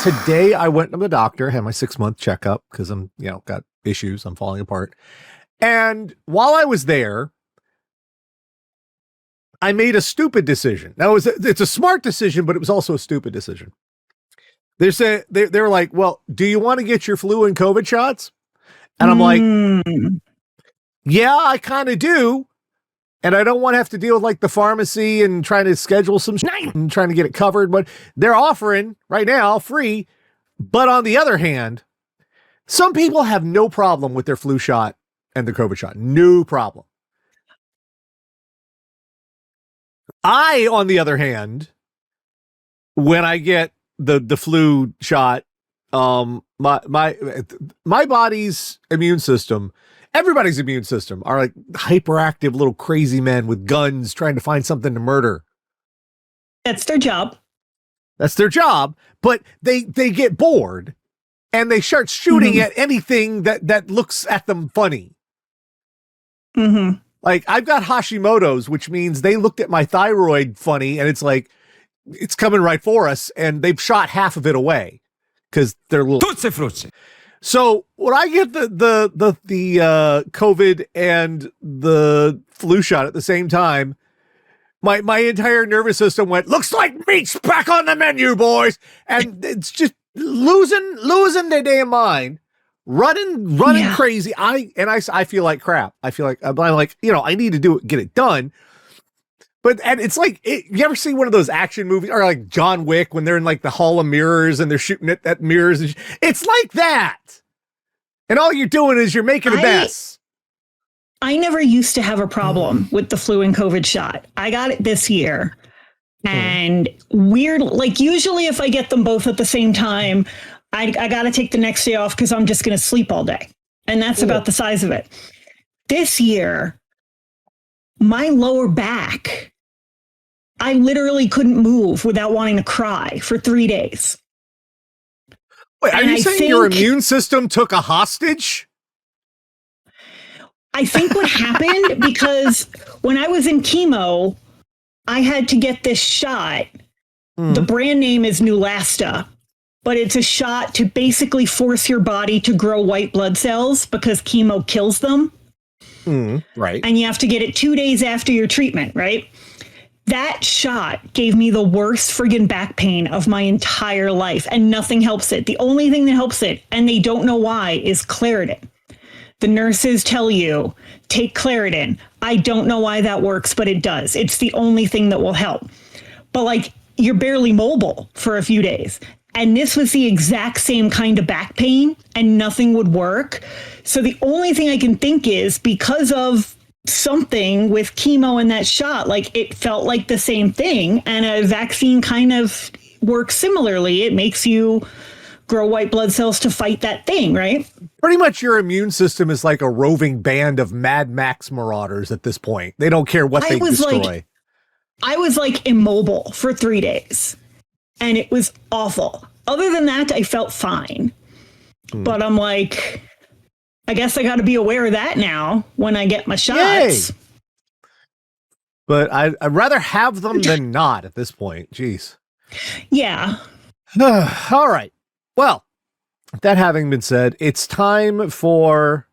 today I went to the doctor, had my 6-month checkup because I'm, got issues. I'm falling apart. And while I was there, I made a stupid decision. Now it's a smart decision, but it was also a stupid decision. They're like, well, do you want to get your flu and COVID shots? And I'm like, yeah, I kind of do. And I don't want to have to deal with like the pharmacy and trying to schedule some and trying to get it covered. But they're offering right now free. But on the other hand, some people have no problem with their flu shot and the COVID shot. No problem. I, on the other hand, when I get the flu shot, my body's immune system, everybody's immune system are like hyperactive little crazy men with guns trying to find something to murder. That's their job. That's their job, but they get bored and they start shooting at anything that looks at them funny. Mm-hmm. Like I've got Hashimoto's, which means they looked at my thyroid funny and it's like, it's coming right for us. And they've shot half of it away because they're little. So when I get the COVID and the flu shot at the same time, my entire nervous system went, looks like meat's back on the menu, boys. And it's just losing their damn mind. Running crazy. I feel like crap. I feel like I'm like, I need to get it done. And it's like, you ever see one of those action movies or like John Wick when they're in like the Hall of Mirrors and they're shooting at mirrors? And it's like that. And all you're doing is you're making a mess. I never used to have a problem with the flu and COVID shot. I got it this year. And weird, like usually if I get them both at the same time, I got to take the next day off because I'm just going to sleep all day. And that's about the size of it. This year, my lower back, I literally couldn't move without wanting to cry for 3 days. Wait, are you saying your immune system took a hostage? I think what happened, because when I was in chemo, I had to get this shot. The brand name is Neulasta. But it's a shot to basically force your body to grow white blood cells because chemo kills them. Right. And you have to get it 2 days after your treatment, right? That shot gave me the worst friggin' back pain of my entire life, and nothing helps it. The only thing that helps it, and they don't know why, is Claritin. The nurses tell you, take Claritin. I don't know why that works, but it does. It's the only thing that will help. But like, you're barely mobile for a few days. And this was the exact same kind of back pain and nothing would work. So the only thing I can think is because of something with chemo and that shot, like it felt like the same thing. And a vaccine kind of works similarly. It makes you grow white blood cells to fight that thing, right? Pretty much your immune system is like a roving band of Mad Max marauders at this point. They don't care what they destroy. I was like immobile for 3 days. And it was awful. Other than that, I felt fine. But I'm like, I guess I got to be aware of that now when I get my shots. Yay. But I'd rather have them than not at this point. Jeez. Yeah. All right. Well, that having been said, it's time for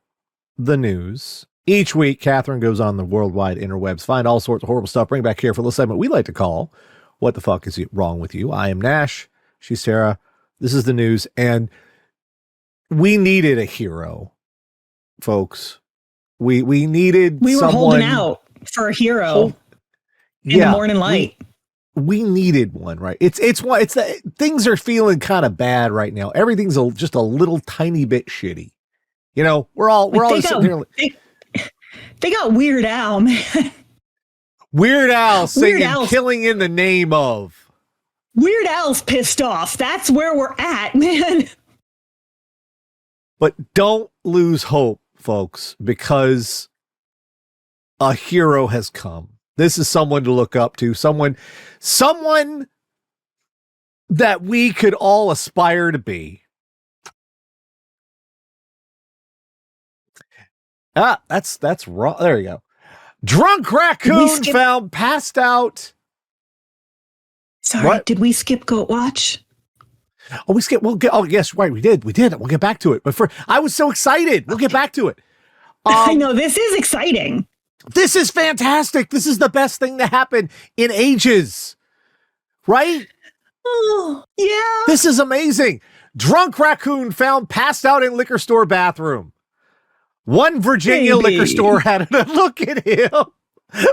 the news. Each week, Catherine goes on the worldwide interwebs, find all sorts of horrible stuff, bring back here for a little segment we like to call What the Fuck Is Wrong With You? I am Nash. She's Sarah. This is the news. And we needed a hero, folks. We needed We were someone holding out for a hero in the morning light. We needed one, right? It's things are feeling kind of bad right now. Everything's just a little tiny bit shitty. We're all sitting here. They got Weird Al, man. Weird Al singing Killing in the Name of. Weird Al's pissed off. That's where we're at, man. But don't lose hope, folks, because a hero has come. This is someone to look up to, someone that we could all aspire to be. That's wrong. There you go. Drunk raccoon found passed out. Sorry, what? Did we skip Goat Watch? Oh, oh, yes, right. We did. We'll get back to it. But I was so excited. We'll get back to it. I know, this is exciting. This is fantastic. This is the best thing to happen in ages. Right? Oh, yeah. This is amazing. Drunk raccoon found passed out in liquor store bathroom. One Virginia liquor store had a look at him.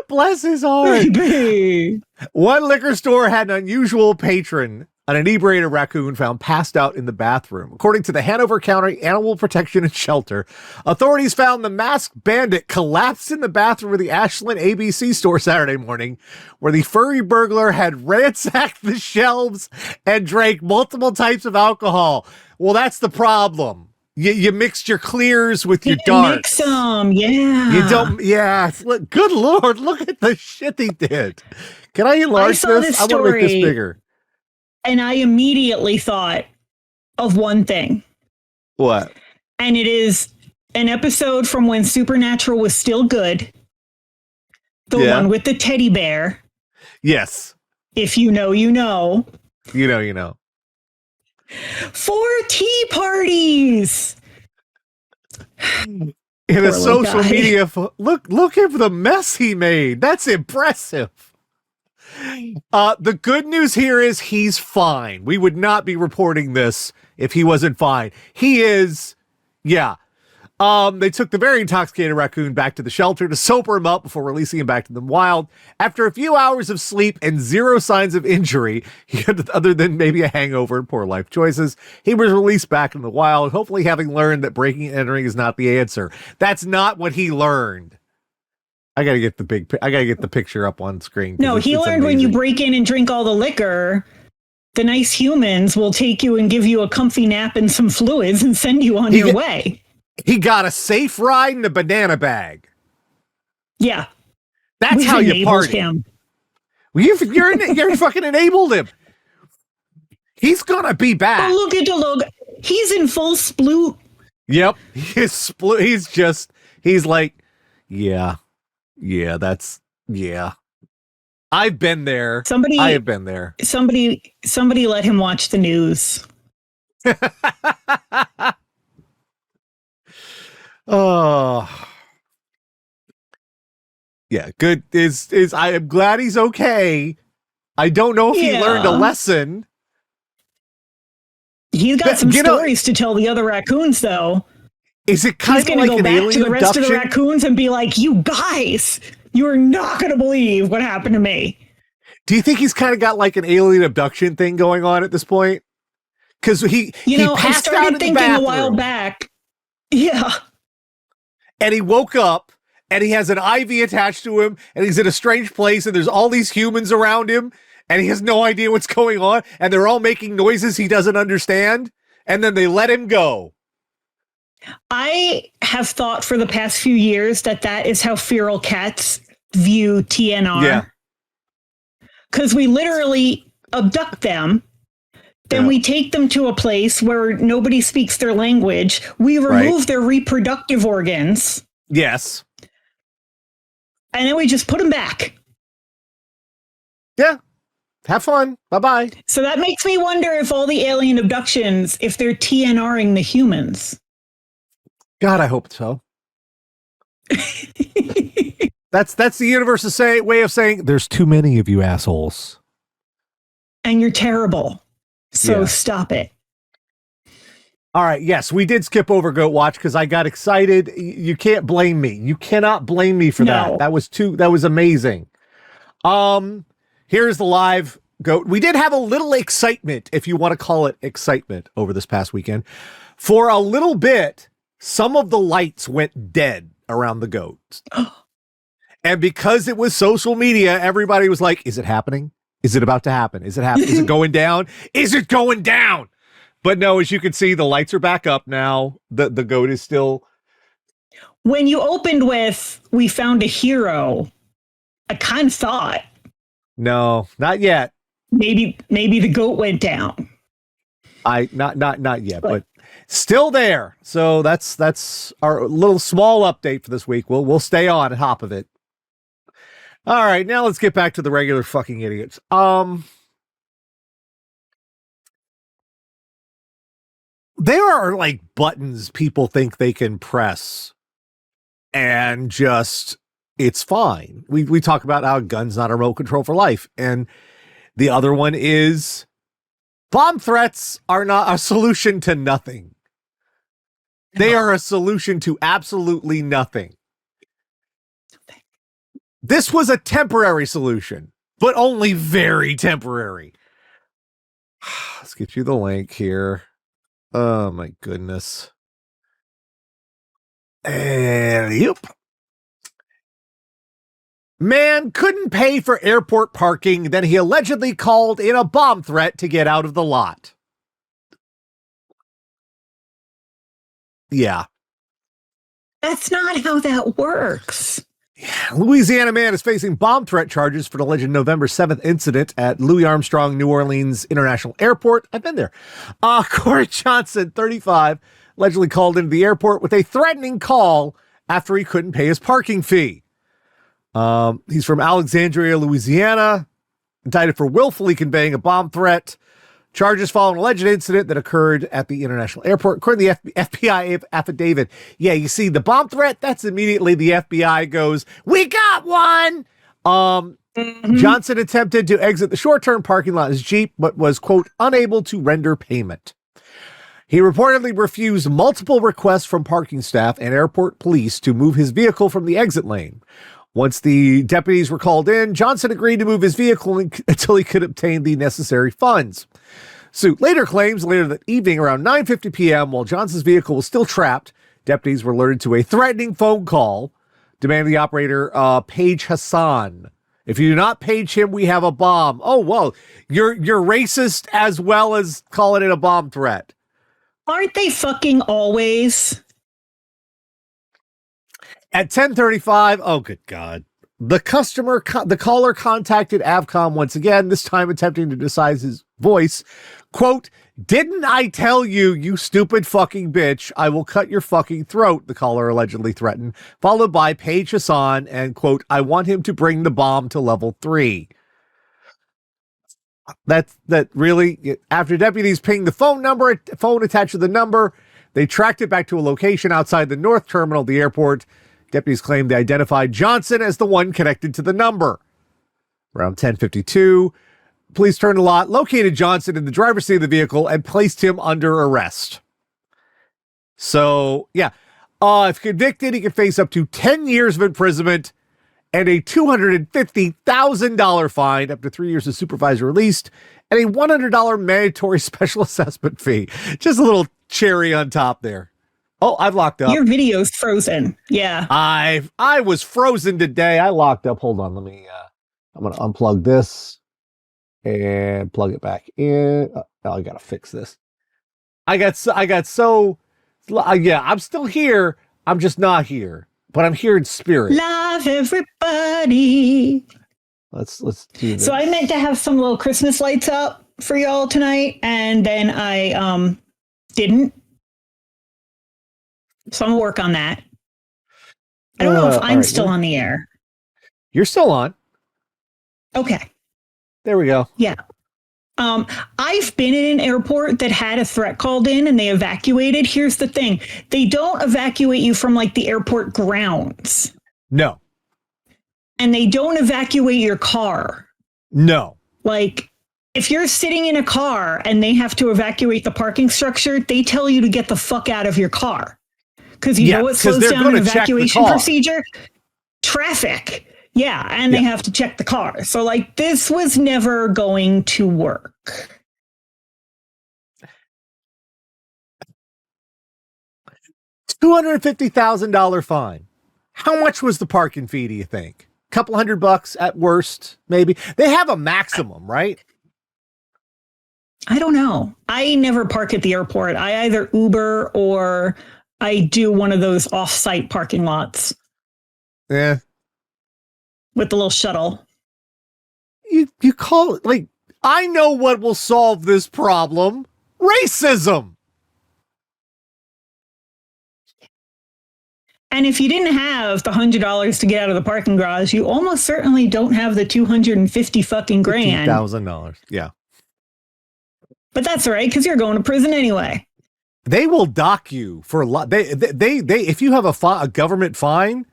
Bless his heart. Baby. One liquor store had an unusual patron. An inebriated raccoon found passed out in the bathroom. According to the Hanover County Animal Protection and Shelter, authorities found the masked bandit collapsed in the bathroom of the Ashland ABC store Saturday morning, where the furry burglar had ransacked the shelves and drank multiple types of alcohol. Well, that's the problem. You mixed your clears with your darks. Mix them, yeah. You don't, yeah. Look, good Lord, look at the shit he did. Can I enlarge this? I want to make this bigger. And I immediately thought of one thing. What? And it is an episode from when Supernatural was still good. The one with the teddy bear. Yes. If you know, you know. You know, you know. 4 tea parties. In a social media, look at the mess he made. That's impressive. The good news here is he's fine. We would not be reporting this if he wasn't fine. He is, yeah. They took the very intoxicated raccoon back to the shelter to sober him up before releasing him back to the wild. After a few hours of sleep and zero signs of injury, other than maybe a hangover and poor life choices, he was released back in the wild, hopefully having learned that breaking and entering is not the answer. That's not what he learned. I gotta get the picture up on screen. No, he learned amazing. When you break in and drink all the liquor, the nice humans will take you and give you a comfy nap and some fluids and send you on your way. He got a safe ride in a banana bag. Yeah. That's how you party. Him. You're fucking enabled him. He's gonna be back. Oh, look. He's in full sploot. Yep. He's like, yeah, that's, yeah. I've been there. I have been there. Somebody let him watch the news. Oh, yeah. Good is I am glad he's okay. I don't know if he learned a lesson. He's got some stories to tell the other raccoons, though. Is it kind of like an alien abduction? He's going to go back to the rest of the raccoons and be like, "You guys, you are not going to believe what happened to me." Do you think he's kind of got like an alien abduction thing going on at this point? Because he I started thinking a while back. Yeah. And he woke up and he has an IV attached to him and he's in a strange place and there's all these humans around him and he has no idea what's going on and they're all making noises he doesn't understand and then they let him go. I have thought for the past few years that is how feral cats view TNR. Yeah. Because we literally abduct them. Then we take them to a place where nobody speaks their language. We remove their reproductive organs. Yes. And then we just put them back. Yeah. Have fun. Bye-bye. So that makes me wonder if all the alien abductions, if they're TNRing the humans. God, I hope so. That's the universe's way of saying there's too many of you assholes. And you're terrible. So stop it. All right. Yes, we did skip over Goat Watch because I got excited. You can't blame me. You cannot blame me for that. That was amazing. Here's the live Goat. We did have a little excitement, if you want to call it excitement, over this past weekend. For a little bit, some of the lights went dead around the goats. And because it was social media, everybody was like, is it happening? Is it about to happen? Is it happening? Is it going down? Is it going down? But no, as you can see, the lights are back up now. The goat is still. When you opened with, we found a hero, I kind of thought. No, not yet. Maybe the goat went down. Not yet, but still there. So that's our little small update for this week. We'll stay on top of it. All right, now let's get back to the regular fucking idiots. There are like buttons people think they can press and just, it's fine. We talk about how guns not a remote control for life. And the other one is bomb threats are not a solution to nothing. They are a solution to absolutely nothing. This was a temporary solution, but only very temporary. Let's get you the link here. Oh my goodness. And yep. Man couldn't pay for airport parking, then he allegedly called in a bomb threat to get out of the lot. Yeah. That's not how that works. Louisiana man is facing bomb threat charges for the alleged November 7th incident at Louis Armstrong New Orleans International Airport. I've been there. Corey Johnson, 35, allegedly called into the airport with a threatening call after he couldn't pay his parking fee. He's from Alexandria, Louisiana, indicted for willfully conveying a bomb threat. Charges follow an alleged incident that occurred at the international airport. According to the FBI affidavit, yeah, you see the bomb threat, that's immediately the FBI goes, we got one! Johnson attempted to exit the short-term parking lot in his Jeep, but was, quote, unable to render payment. He reportedly refused multiple requests from parking staff and airport police to move his vehicle from the exit lane. Once the deputies were called in, Johnson agreed to move his vehicle until he could obtain the necessary funds. Suit later claims later that evening around 9:50 p.m., while Johnson's vehicle was still trapped, deputies were alerted to a threatening phone call demanding the operator page Hassan. If you do not page him, we have a bomb. Oh, well, you're racist as well as calling it a bomb threat. Aren't they fucking always? At 10:35, oh, good God. The caller contacted Avcom once again, this time attempting to disguise his voice. Quote, didn't I tell you, you stupid fucking bitch, I will cut your fucking throat, the caller allegedly threatened, followed by Paige Hassan and, quote, I want him to bring the bomb to level 3. That really, after deputies pinged the phone attached to the number, they tracked it back to a location outside the north terminal of the airport. Deputies claimed they identified Johnson as the one connected to the number. Around 10:52, police turned the lot, located Johnson in the driver's seat of the vehicle, and placed him under arrest. So, yeah, if convicted, he could face up to 10 years of imprisonment and a $250,000 fine, up to 3 years of supervised release, and a $100 mandatory special assessment fee. Just a little cherry on top there. Oh, I've locked up. Your video's frozen. Yeah. I was frozen today. I locked up. Hold on. Let me, I'm going to unplug this and plug it back in. Oh, I got to fix this. Yeah, I'm still here. I'm just not here, but I'm here in spirit. Love everybody. Let's do this. So I meant to have some little Christmas lights up for y'all tonight, and then I didn't. So I'm gonna work on that. I don't know if I'm still on the air. You're still on. Okay. There we go. Yeah. I've been in an airport that had a threat called in and they evacuated. Here's the thing. They don't evacuate you from like the airport grounds. No. And they don't evacuate your car. No. Like, if you're sitting in a car and they have to evacuate the parking structure, they tell you to get the fuck out of your car. Because you know what slows down an evacuation procedure? Traffic. Yeah, and they have to check the car. So, like, this was never going to work. $250,000 fine. How much was the parking fee, do you think? A couple $100 at worst, maybe? They have a maximum, right? I don't know. I never park at the airport. I either Uber or I do one of those off-site parking lots. Yeah. With the little shuttle. You call it, like, I know what will solve this problem. Racism. And if you didn't have the $100 to get out of the parking garage, you almost certainly don't have the 250 fucking grand. $50,000. Yeah. But that's all right, because you're going to prison anyway. They will dock you for a lot. They if you have a government fine,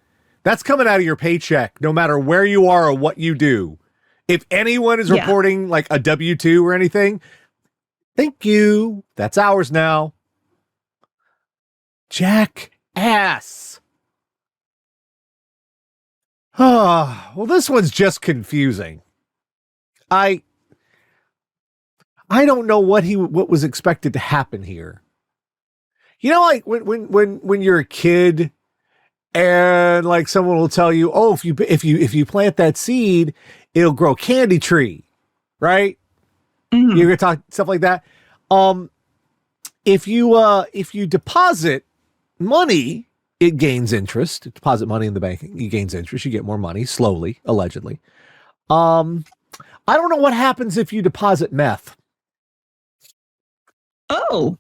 that's coming out of your paycheck, no matter where you are or what you do. If anyone is reporting like a W-2 or anything, thank you. That's ours now. Jackass. Well, this one's just confusing. I don't know what was expected to happen here. You know, like when you're a kid and like someone will tell you, oh, if you plant that seed, it'll grow candy tree, right? Mm-hmm. You're gonna talk stuff like that. If you deposit money, it gains interest. Deposit money in the bank, it gains interest. You get more money slowly, allegedly. I don't know what happens if you deposit meth. Oh.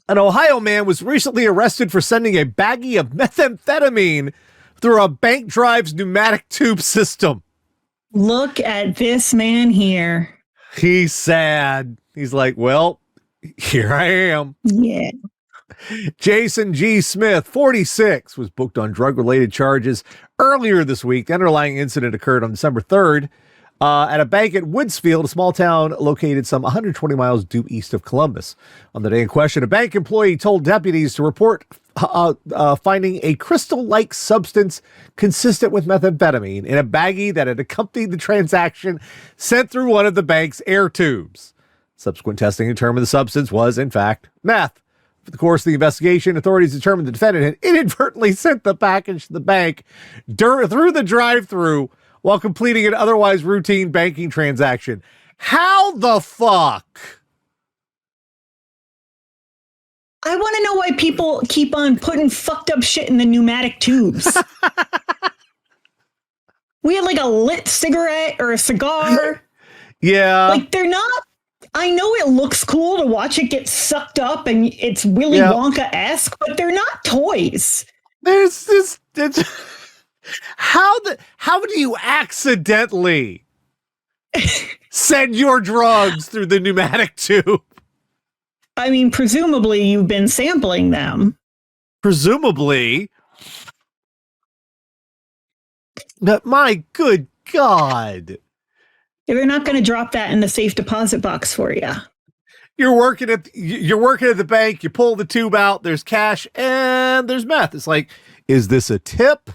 An Ohio man was recently arrested for sending a baggie of methamphetamine through a bank drive's pneumatic tube system. Look at this man here. He's sad. He's like, well, here I am. Yeah. Jason G. Smith, 46, was booked on drug-related charges earlier this week. The underlying incident occurred on December 3rd at a bank at Woodsfield, a small town located some 120 miles due east of Columbus. On the day in question, a bank employee told deputies to report finding a crystal-like substance consistent with methamphetamine in a baggie that had accompanied the transaction sent through one of the bank's air tubes. Subsequent testing determined the substance was, in fact, meth. For the course of the investigation, authorities determined the defendant had inadvertently sent the package to the bank through the drive-thru while completing an otherwise routine banking transaction. How the fuck? I want to know why people keep on putting fucked up shit in the pneumatic tubes. We had like a lit cigarette or a cigar. Yeah. Like they're not, I know it looks cool to watch it get sucked up and it's Willy Wonka-esque, but they're not toys. There's this, how do you accidentally send your drugs through the pneumatic tube? I mean, presumably you've been sampling them. Presumably. But my good God. They're not going to drop that in the safe deposit box for you. You're working at the bank, you pull the tube out, there's cash and there's meth. It's like, is this a tip?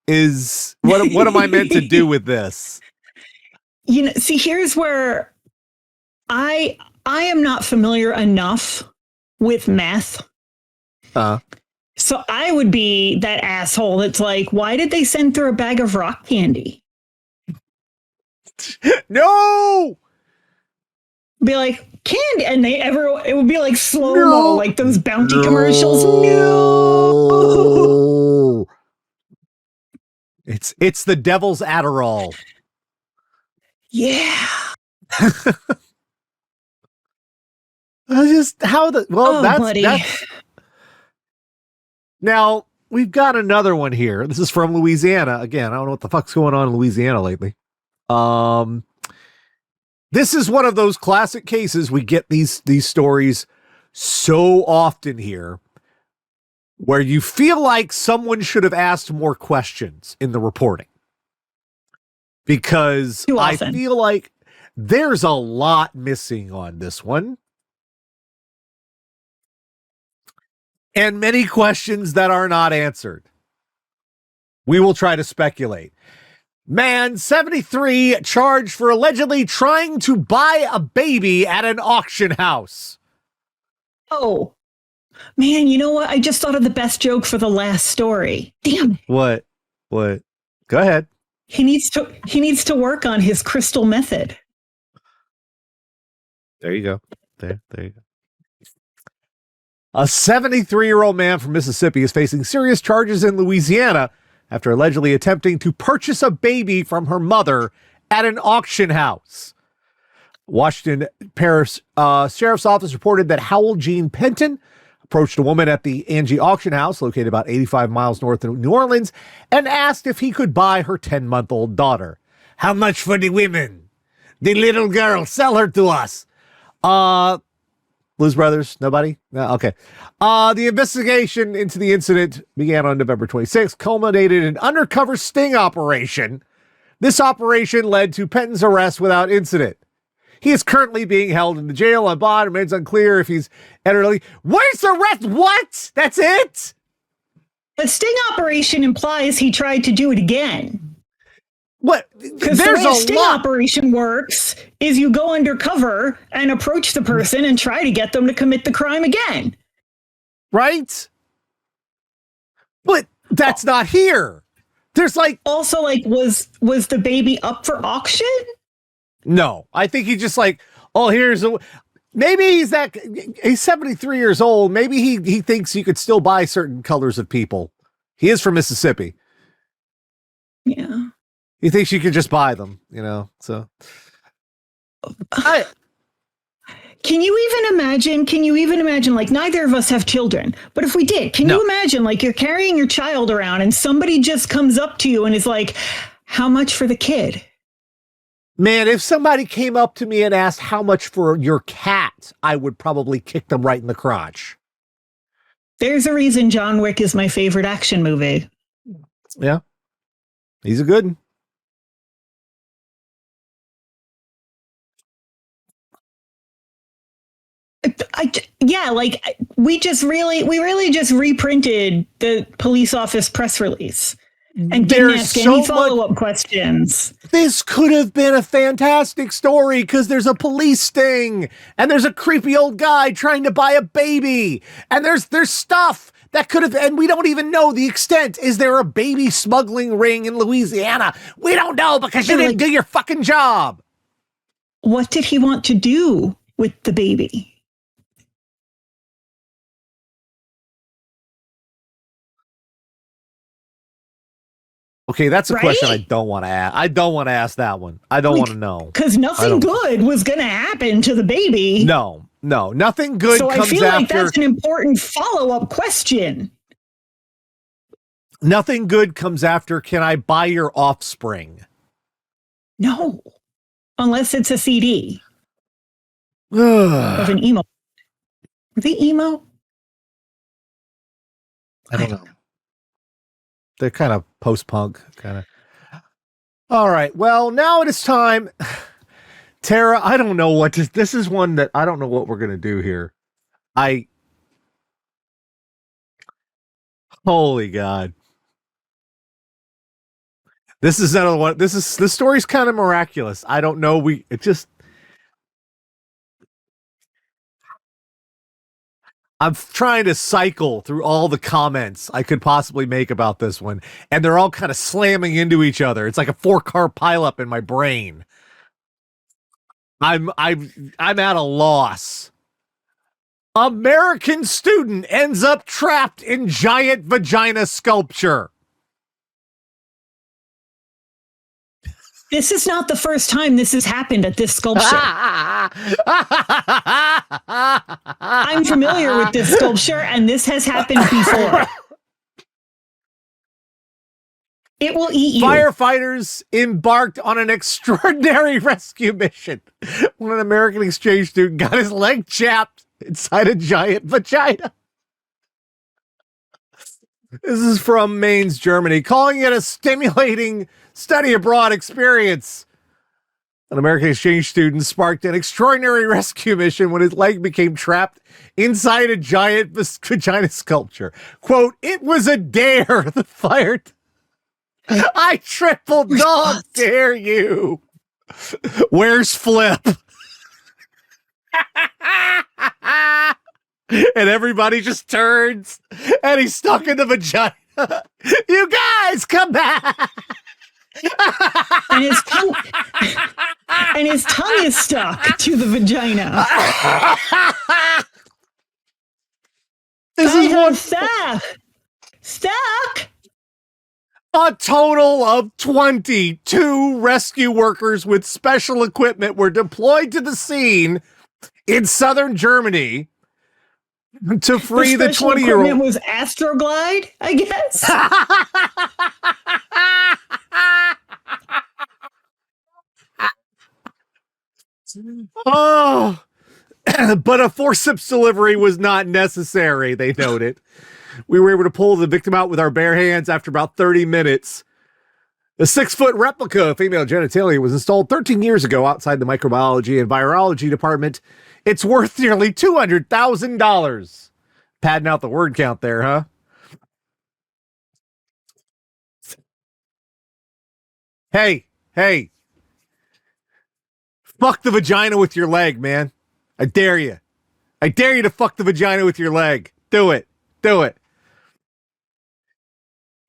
What am I meant to do with this? You know, see, here's where I am not familiar enough with meth. So I would be that asshole that's like, why did they send through a bag of rock candy? No! Be like, candy, and it would be like slow-mo, like those Bounty commercials. No! It's the devil's Adderall. Yeah. That's buddy. Now we've got another one here. This is from Louisiana. Again, I don't know what the fuck's going on in Louisiana lately. This is one of those classic cases. We get these stories so often here where you feel like someone should have asked more questions in the reporting. Because I feel like there's a lot missing on this one. And many questions that are not answered. We will try to speculate. Man, 73, charged for allegedly trying to buy a baby at an auction house. Oh, man, you know what? I just thought of the best joke for the last story. Damn it. What? Go ahead. He needs to work on his crystal method. There you go. There you go. A 73-year-old man from Mississippi is facing serious charges in Louisiana after allegedly attempting to purchase a baby from her mother at an auction house. Washington Parish Sheriff's Office reported that Howell Jean Penton approached a woman at the Angie auction house, located about 85 miles north of New Orleans, and asked if he could buy her 10-month-old daughter. How much for the women? The little girl, sell her to us. Blues Brothers? Nobody? No, okay. The investigation into the incident began on November 26th, culminated in an undercover sting operation. This operation led to Penton's arrest without incident. He is currently being held in the jail on bond. It remains unclear if he's entered. Where's the arrest? What? That's it? A sting operation implies he tried to do it again. What? Because the way a sting operation works is you go undercover and approach the person and try to get them to commit the crime again. Right? But that's not here. There's like... Also, like, was the baby up for auction? No. I think he just like, oh, here's a... Maybe he's 73 years old. Maybe he thinks you could still buy certain colors of people. He is from Mississippi. Yeah. He thinks you could just buy them, so. Can you even imagine, like, neither of us have children, but if we did, can you imagine, like, you're carrying your child around and somebody just comes up to you and is like, how much for the kid? Man, if somebody came up to me and asked how much for your cat, I would probably kick them right in the crotch. There's a reason John Wick is my favorite action movie. Yeah. He's a good one. We really just reprinted the police office press release and didn't ask any follow-up questions. This could have been a fantastic story because there's a police sting and there's a creepy old guy trying to buy a baby and there's stuff that could have, and we don't even know the extent. Is there a baby smuggling ring in Louisiana? We don't know because you didn't do your fucking job. What did he want to do with the baby? Okay, that's a question I don't want to ask. I don't want to ask that one. I don't want to know. Because nothing good was going to happen to the baby. No, nothing good comes after. So I feel like that's an important follow-up question. Nothing good comes after, can I buy your offspring? No, unless it's a CD of an emo. Are they emo? I don't know. They're kind of post-punk, kind of. All right. Well, now it is time. Tara, I don't know what this is one that I don't know what we're going to do here. Holy God. This is another one. This story's kind of miraculous. I don't know. I'm trying to cycle through all the comments I could possibly make about this one, and they're all kind of slamming into each other. It's like a 4-car pileup in my brain. I'm at a loss. American student ends up trapped in giant vagina sculpture. This is not the first time this has happened at this sculpture. I'm familiar with this sculpture, and this has happened before. It will eat you. Firefighters embarked on an extraordinary rescue mission when an American exchange student got his leg chapped inside a giant vagina. This is from Mainz, Germany, calling it a stimulating study abroad experience. An American exchange student sparked an extraordinary rescue mission when his leg became trapped inside a giant vagina sculpture. Quote, it was a dare, the fired. I triple dog dare you. Where's Flip? And everybody just turns and he's stuck in the vagina. You guys come back. And his tongue is stuck to the vagina. This is one stuck. A total of 22 rescue workers with special equipment were deployed to the scene in southern Germany to free the 20-year-old. It was Astroglide, I guess. Oh, But a forceps delivery was not necessary, they noted. We were able to pull the victim out with our bare hands after about 30 minutes. The 6-foot replica of female genitalia was installed 13 years ago outside the microbiology and virology department. It's worth nearly $200,000. Padding out the word count there, huh? Hey. Fuck the vagina with your leg, man. I dare you. I dare you to fuck the vagina with your leg. Do it.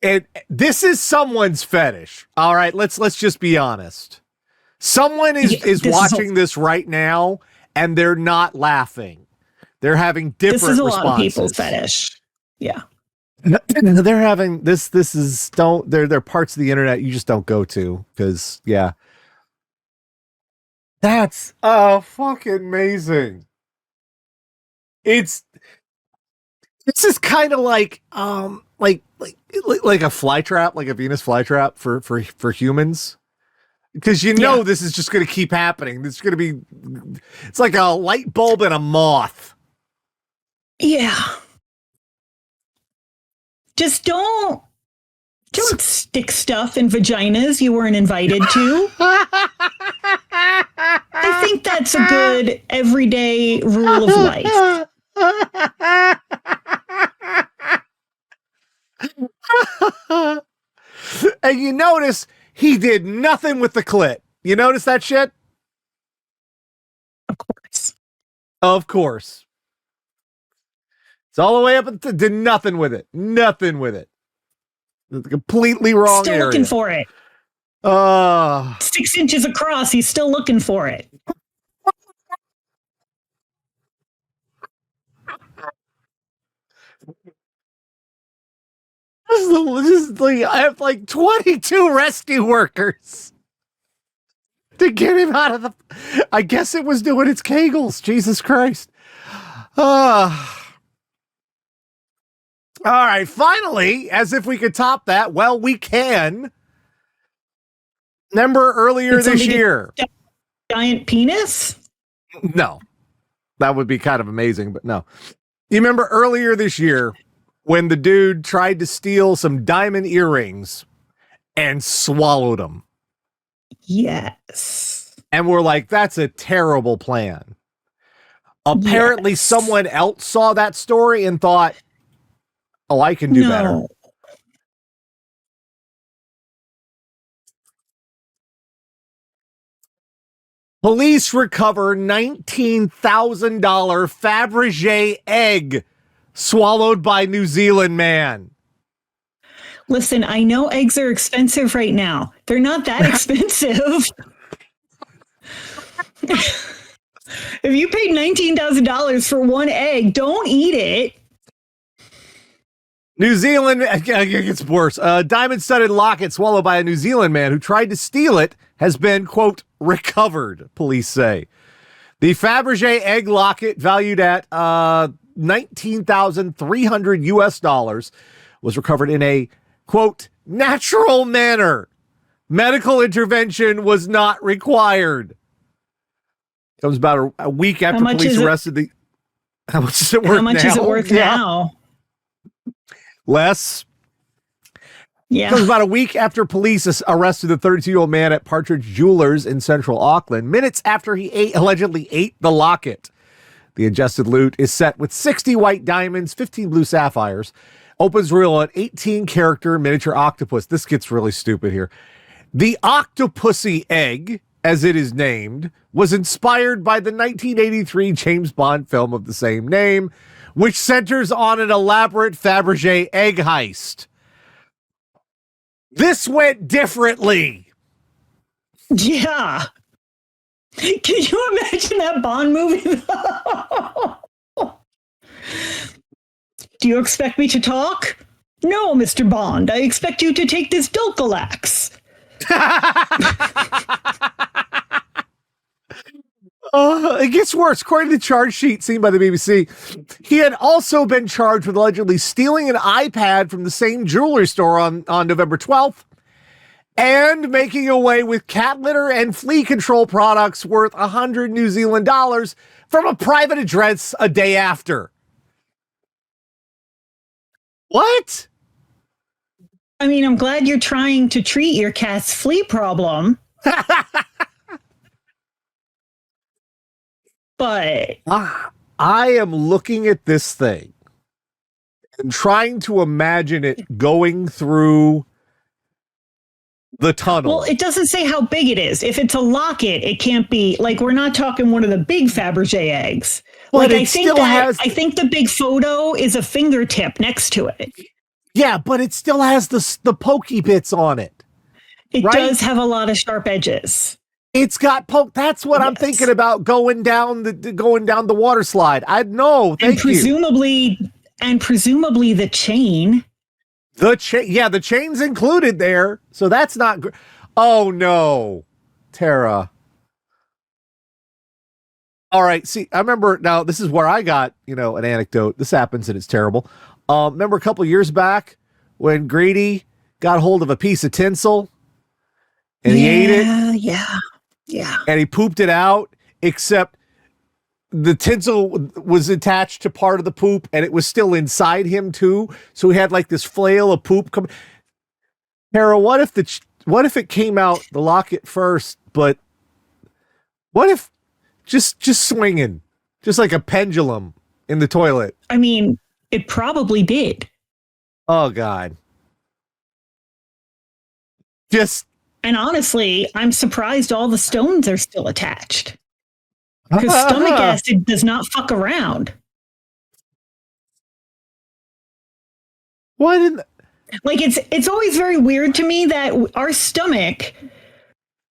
And this is someone's fetish. All right, let's just be honest. Someone is watching this right now, and they're not laughing. They're having different responses. This is a lot of people's fetish. Yeah. They're having this is they're parts of the internet you just don't go to, because that's fucking amazing. This is kind of like a fly trap, like a Venus flytrap for humans, because this is just going to keep happening. It's going to be, it's like a light bulb and a moth. Yeah. Just don't stick stuff in vaginas you weren't invited to. I think that's a good everyday rule of life. And you notice he did nothing with the clit. You notice that shit? Of course. It's all the way up and did nothing with it. It's completely wrong still area. Looking for it. 6 inches across, he's still looking for it. I have like 22 rescue workers to get him out of the. I guess it was doing its kegels. Jesus Christ. All right. Finally, as if we could top that. Well, we can. Remember earlier this year? Giant penis? No. That would be kind of amazing, but no. You remember earlier this year when the dude tried to steal some diamond earrings and swallowed them? Yes. And we're like, that's a terrible plan. Apparently someone else saw that story and thought, oh, I can do better. Police recover $19,000 Faberge egg swallowed by New Zealand man. Listen, I know eggs are expensive right now. They're not that expensive. If you paid $19,000 for one egg, don't eat it. New Zealand, it gets worse. A diamond-studded locket swallowed by a New Zealand man who tried to steal it has been, quote, recovered, police say. The Faberge egg locket, valued at $19,300 US, was recovered in a, quote, natural manner. Medical intervention was not required. It was about a week after police arrested the. How much is it worth now? How much is it worth now? Less. Yeah. It was about a week after police arrested the 32-year-old man at Partridge Jewelers in central Auckland, minutes after he allegedly ate the locket. The ingested loot is set with 60 white diamonds, 15 blue sapphires. Opens reel an 18-character miniature octopus. This gets really stupid here. The Octopussy egg, as it is named, was inspired by the 1983 James Bond film of the same name, which centers on an elaborate Faberge egg heist. This went differently. Yeah. Can you imagine that Bond movie? Do you expect me to talk? No, Mr. Bond. I expect you to take this Dulcolax. It gets worse. According to the charge sheet seen by the BBC, he had also been charged with allegedly stealing an iPad from the same jewelry store on November 12th and making away with cat litter and flea control products worth 100 New Zealand dollars from a private address a day after. What? I mean, I'm glad you're trying to treat your cat's flea problem. But I am looking at this thing and trying to imagine it going through the tunnel. Well, it doesn't say how big it is. If it's a locket, it can't be like, we're not talking one of the big Faberge eggs. But like I think the big photo is a fingertip next to it. Yeah, but it still has the pokey bits on it. It does have a lot of sharp edges. It's got poke. That's what I'm thinking about going down the water slide. I know. Thank you. And presumably the chain. The chain's included there, so that's not. Oh no, Tara. All right, see, I remember now. This is where I got an anecdote. This happens and it's terrible. Remember a couple years back when Grady got hold of a piece of tinsel and he ate it. Yeah. And he pooped it out, except the tinsel was attached to part of the poop and it was still inside him too. So he had like this flail of poop coming. Tara, what if it came out the locket first, but what if just swinging, just like a pendulum in the toilet? I mean, it probably did. Oh God. And honestly, I'm surprised all the stones are still attached. Because stomach acid does not fuck around. Why didn't... Like, it's always very weird to me that our stomach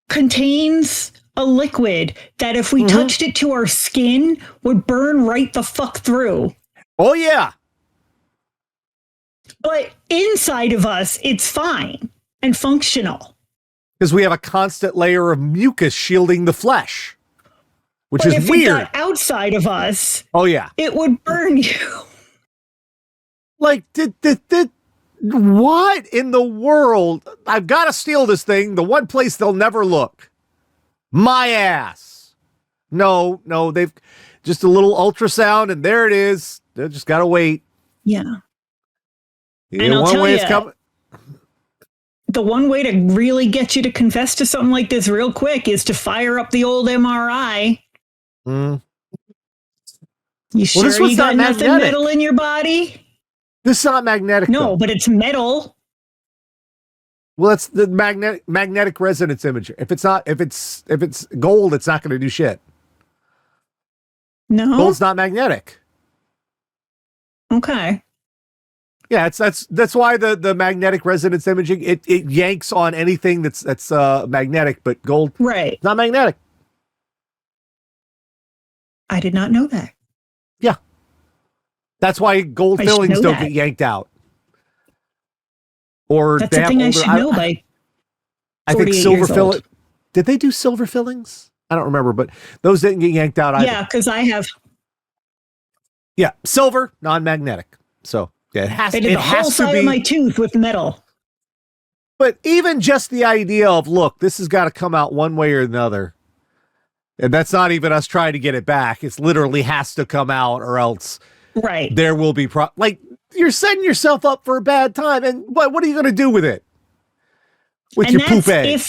contains a liquid that if we touched it to our skin would burn right the fuck through. Oh, yeah. But inside of us, it's fine and functional. Because we have a constant layer of mucus shielding the flesh, which is weird. If it got outside of us, oh yeah, it would burn you. Like, did what in the world? I've got to steal this thing. The one place they'll never look. My ass. No, they've just a little ultrasound, and there it is. They just got to wait. Yeah. And I'll tell you, the one way to really get you to confess to something like this real quick is to fire up the old MRI. You sure you got nothing metal in your body? This is not magnetic. No, though. But it's metal. Well, it's the magnetic resonance imaging. If it's gold, it's not going to do shit. No, gold's not magnetic. Okay. Yeah, that's why the magnetic resonance imaging it yanks on anything that's magnetic, but gold right not magnetic. I did not know that. Yeah, that's why gold fillings don't get yanked out. Or that's the thing I should know by. I think silver filling. Did they do silver fillings? I don't remember, but those didn't get yanked out either. Yeah, because I have. Yeah, silver, non-magnetic. So. Yeah, it has to be of my tooth with metal. But even just the idea of, look, this has got to come out one way or another. And that's not even us trying to get it back. It's literally has to come out or else there will be like you're setting yourself up for a bad time. And what are you going to do with it? With your poop egg?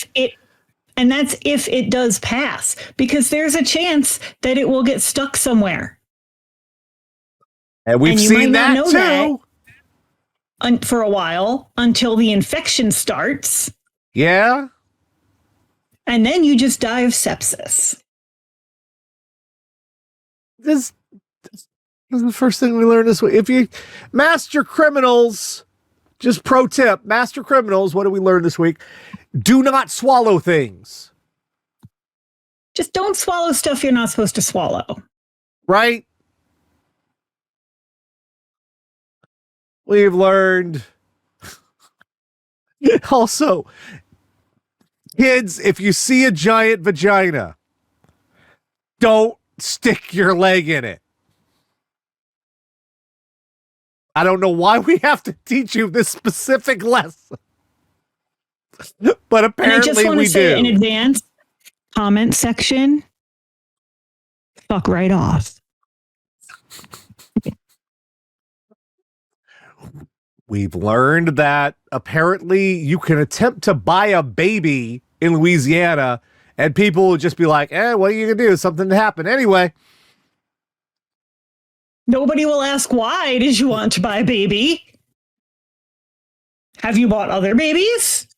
And that's if it does pass, because there's a chance that it will get stuck somewhere. And we've seen that too. For a while until the infection starts. Yeah. And then you just die of sepsis. This is the first thing we learned this week. If you master criminals, just pro tip, master criminals, what did we learn this week? Do not swallow things. Just don't swallow stuff you're not supposed to swallow. Right? We've learned also, kids, if you see a giant vagina, don't stick your leg in it. I don't know why we have to teach you this specific lesson. But And I just apparently want to we say in do. advance, comment section, fuck right off. We've learned that apparently you can attempt to buy a baby in Louisiana and people will just be like, what are you going to do? Something happened. Anyway. Nobody will ask, why did you want to buy a baby? Have you bought other babies?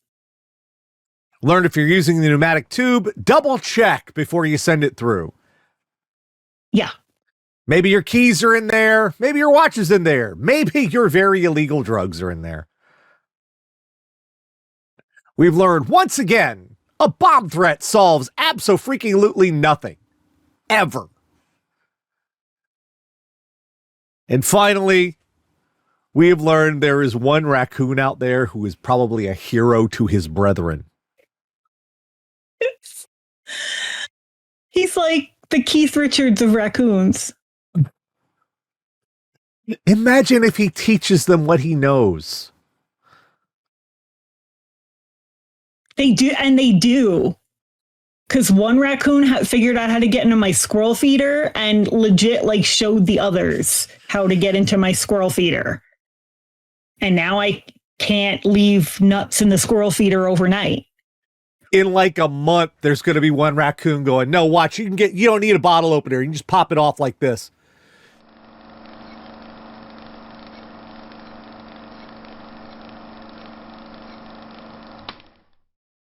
Learn if you're using the pneumatic tube, double check before you send it through. Yeah. Maybe your keys are in there. Maybe your watch is in there. Maybe your very illegal drugs are in there. We've learned once again, a bomb threat solves abso-freaking-lutely nothing. Ever. And finally, we have learned there is one raccoon out there who is probably a hero to his brethren. He's like the Keith Richards of raccoons. Imagine if he teaches them what he knows. They do, and they do. Because one raccoon figured out how to get into my squirrel feeder and legit like showed the others how to get into my squirrel feeder. And now I can't leave nuts in the squirrel feeder overnight. In like a month, there's going to be one raccoon going, no, watch, you don't need a bottle opener. You can just pop it off like this.